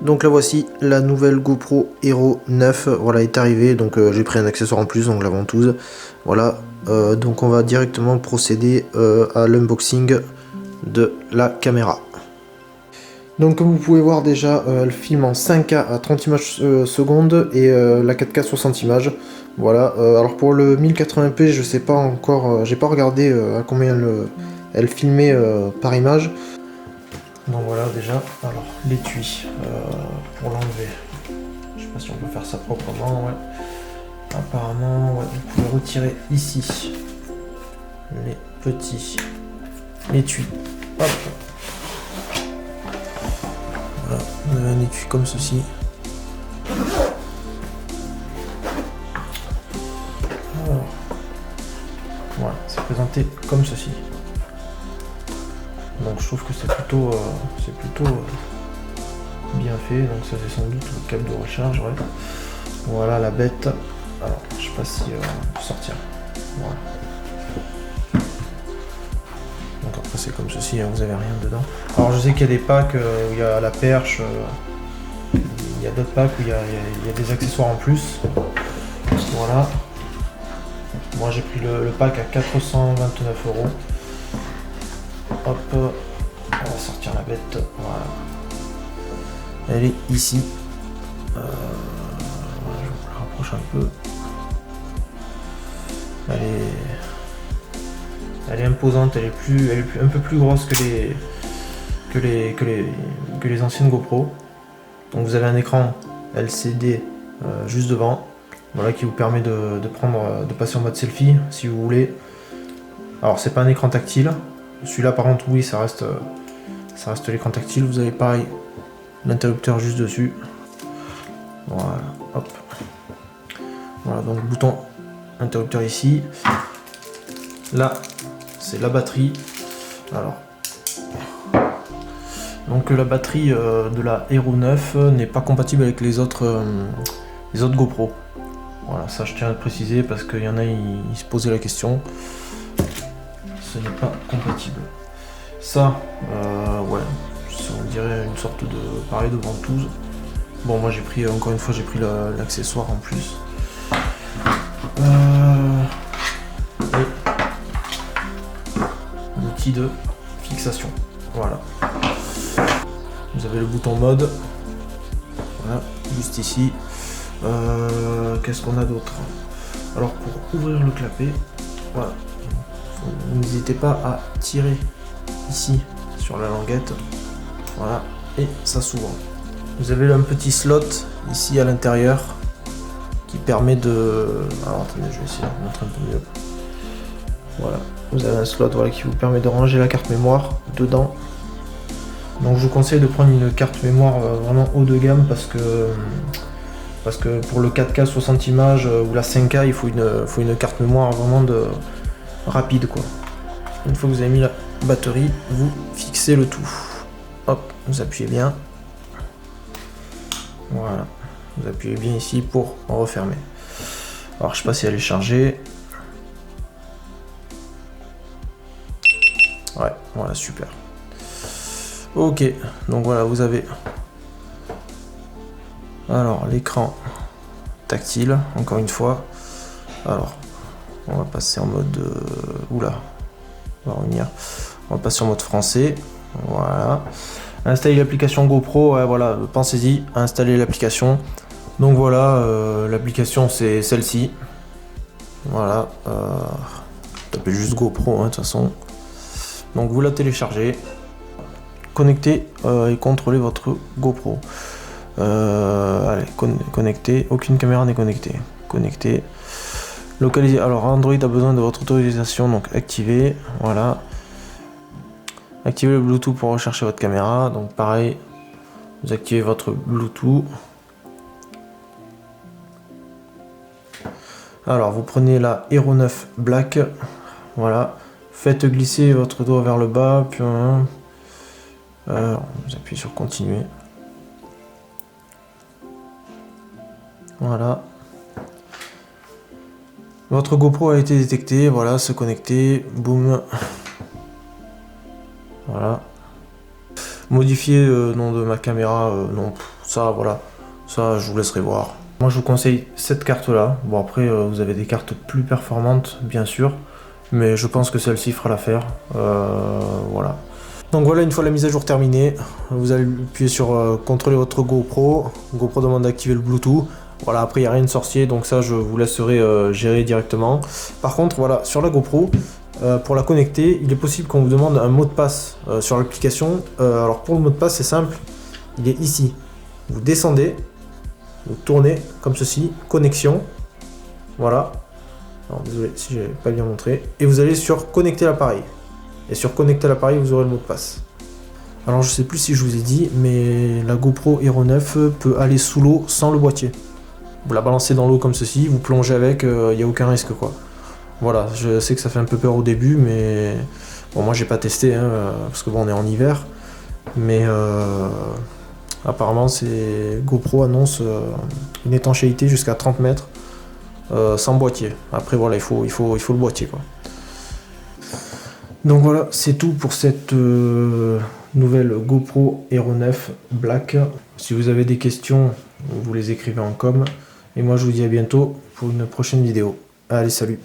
Donc là voici, la nouvelle GoPro Hero 9, voilà, est arrivée, donc j'ai pris un accessoire en plus, donc la ventouse. Voilà, donc on va directement procéder à l'unboxing de la caméra. Donc comme vous pouvez voir déjà, elle filme en 5K à 30 images secondes et la 4K 60 images. Voilà, alors pour le 1080p, je sais pas encore, j'ai pas regardé à combien elle filmait par image. Donc voilà déjà, alors l'étui, pour l'enlever, je sais pas si on peut faire ça proprement, ouais. Apparemment, ouais, vous pouvez retirer ici les petits étuis. Hop. Voilà, vous avez un étui comme ceci. Alors, voilà, c'est présenté comme ceci. Donc je trouve que c'est plutôt, bien fait. Donc ça c'est sans doute le câble de recharge, ouais. Voilà la bête. Alors je sais pas si on peut sortir. Voilà. Donc après c'est comme ceci, hein, vous avez rien dedans. Alors je sais qu'il y a des packs où il y a la perche, il y a d'autres packs où il y a des accessoires en plus. Voilà. Moi j'ai pris le pack à 429 €. Hop, on va sortir la bête. Voilà. Elle est ici. Voilà, je vous la rapproche un peu. Elle est imposante, elle est un peu plus grosse que les anciennes GoPro. Donc vous avez un écran LCD juste devant, voilà, qui vous permet de passer en mode selfie si vous voulez. Alors c'est pas un écran tactile. Celui-là par contre oui, ça reste l'écran tactile. Vous avez pareil l'interrupteur juste dessus. Voilà, hop. Voilà, donc bouton interrupteur ici. Là, c'est la batterie. Alors, donc la batterie de la Hero 9 n'est pas compatible avec les autres GoPro. Voilà, ça je tiens à le préciser parce qu'il y en a, ils se posaient la question. Ce n'est pas compatible. Ça, ouais, on dirait une sorte de pareil de ventouse. Bon, moi j'ai pris, encore une fois, j'ai pris l'accessoire en plus. L'outil de fixation. Voilà. Vous avez le bouton mode. Voilà, juste ici. Qu'est-ce qu'on a d'autre? Alors pour ouvrir le clapet, voilà. N'hésitez pas à tirer ici sur la languette. Voilà, et ça s'ouvre. Vous avez un petit slot ici à l'intérieur qui permet de... Alors attendez, je vais essayer de montrer un peu mieux. Voilà, vous avez un slot, voilà, qui vous permet de ranger la carte mémoire dedans. Donc je vous conseille de prendre une carte mémoire vraiment haut de gamme parce que pour le 4K 60 images ou la 5K, il faut une carte mémoire vraiment rapide, quoi. Une fois que vous avez mis la batterie, vous fixez le tout. Hop, vous appuyez bien. Voilà, vous appuyez bien ici pour refermer. Alors je sais pas si elle est chargée. Ouais, voilà, super. Ok, donc voilà, vous avez alors l'écran tactile, encore une fois. Alors, on va passer en mode... Oula, on va revenir. On va passer en mode français. Voilà. Installer l'application GoPro, ouais, voilà, pensez-y, installer l'application. Donc voilà, l'application c'est celle-ci. Voilà, tapez juste GoPro, hein, de toute façon. Donc vous la téléchargez, connectez et contrôlez votre GoPro. Allez, connectez, aucune caméra n'est connectée. Connectez. Localiser, alors Android a besoin de votre autorisation, donc activez, voilà. Activez le Bluetooth pour rechercher votre caméra, donc pareil, vous activez votre Bluetooth. Alors vous prenez la Hero 9 Black, voilà, faites glisser votre doigt vers le bas, puis vous appuyez sur continuer. Voilà. Votre GoPro a été détecté, voilà, se connecter, boum. Voilà. Modifier nom de ma caméra, non, ça voilà, ça je vous laisserai voir. Moi je vous conseille cette carte là. Bon après vous avez des cartes plus performantes bien sûr, mais je pense que celle-ci fera l'affaire. Voilà. Donc voilà, une fois la mise à jour terminée, vous allez appuyer sur contrôler votre GoPro. GoPro demande d'activer le Bluetooth. Voilà, après il n'y a rien de sorcier, donc ça je vous laisserai gérer directement. Par contre, voilà, sur la GoPro, pour la connecter, il est possible qu'on vous demande un mot de passe sur l'application. Alors pour le mot de passe, c'est simple, il est ici. Vous descendez, vous tournez comme ceci, connexion. Voilà. Alors désolé si j'ai pas bien montré. Et vous allez sur connecter l'appareil. Et sur connecter l'appareil, vous aurez le mot de passe. Alors je sais plus si je vous ai dit, mais la GoPro Hero 9 peut aller sous l'eau sans le boîtier. Vous la balancez dans l'eau comme ceci, vous plongez avec, il n'y a aucun risque quoi. Voilà, je sais que ça fait un peu peur au début, mais bon, moi j'ai pas testé, hein, parce que bon, on est en hiver, mais apparemment GoPro annonce une étanchéité jusqu'à 30 mètres sans boîtier. Après voilà, il faut le boîtier quoi. Donc voilà, c'est tout pour cette nouvelle GoPro Hero 9 Black. Si vous avez des questions, vous les écrivez en com. Et moi je vous dis à bientôt pour une prochaine vidéo. Allez, salut!